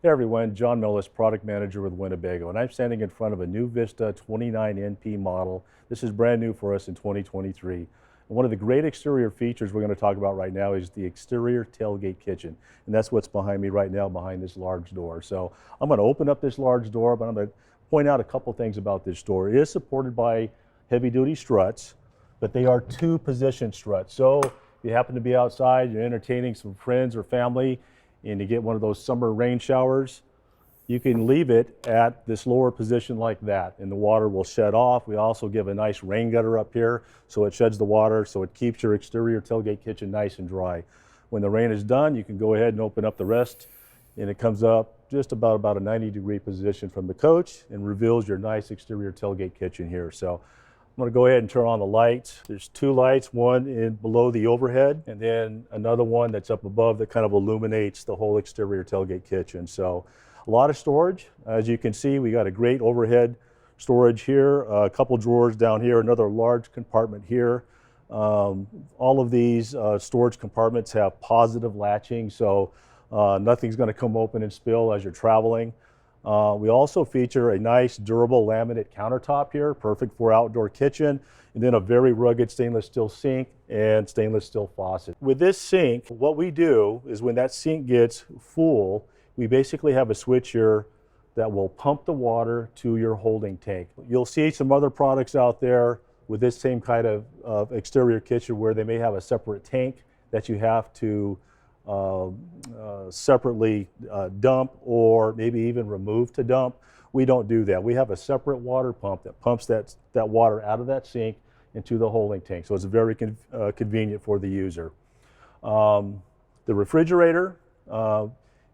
Hey everyone, John Millis, Product Manager with Winnebago, and I'm standing in front of a new Vista 29 NP model. This is brand new for us in 2023. And one of the great exterior features we're going to talk about right now is the exterior tailgate kitchen. And that's what's behind me right now, behind this large door. So I'm going to open up this large door, but I'm going to point out a couple things about this door. It is supported by heavy-duty struts, but they are two-position struts. So if you happen to be outside, you're entertaining some friends or family, and you get one of those summer rain showers, you can leave it at this lower position like that, and the water will shed off. We also give a nice rain gutter up here, so it sheds the water, so it keeps your exterior tailgate kitchen nice and dry. When the rain is done, you can go ahead and open up the rest, and it comes up just about a 90-degree position from the coach and reveals your nice exterior tailgate kitchen here. So I'm going to go ahead and turn on the lights. There's two lights, one in below the overhead, and then another one that's up above that kind of illuminates the whole exterior tailgate kitchen. So a lot of storage. As you can see, we got a great overhead storage here, a couple drawers down here, another large compartment here. All of these storage compartments have positive latching, so nothing's going to come open and spill as you're traveling. We also feature a nice durable laminate countertop here, perfect for outdoor kitchen, and then a very rugged stainless steel sink and stainless steel faucet. With this sink, what we do is when that sink gets full, we basically have a switch here that will pump the water to your holding tank. You'll see some other products out there with this same kind of exterior kitchen where they may have a separate tank that you have to separately dump or maybe even remove to dump. We don't do that. We have a separate water pump that pumps that water out of that sink into the holding tank. So it's very convenient for the user. The refrigerator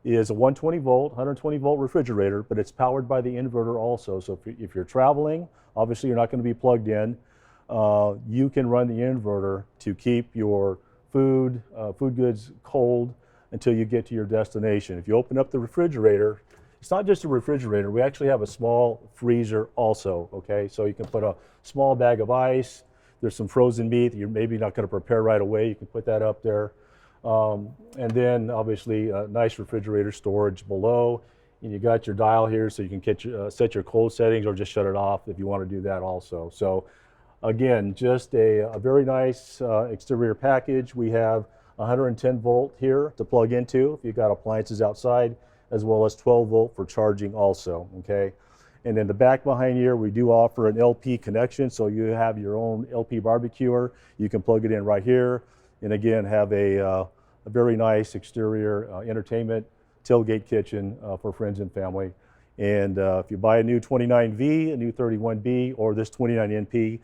is a 120 volt refrigerator, but it's powered by the inverter also. So if you're traveling, obviously you're not going to be plugged in. You can run the inverter to keep your food goods cold until you get to your destination. If you open up the refrigerator, it's not just a refrigerator. We actually have a small freezer also, okay? So you can put a small bag of ice. There's some frozen meat that you're maybe not going to prepare right away. You can put that up there. And then obviously nice refrigerator storage below. And you got your dial here so you can set your cold settings or just shut it off if you want to do that also. So again, just a very nice exterior package. We have 110 volt here to plug into if you've got appliances outside, as well as 12 volt for charging also, okay? And in the back behind here, we do offer an LP connection, so you have your own LP barbecuer. You can plug it in right here, and again, have a very nice exterior entertainment tailgate kitchen for friends and family. And if you buy a new 29V, a new 31B, or this 29NP,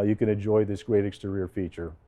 you can enjoy this great exterior feature.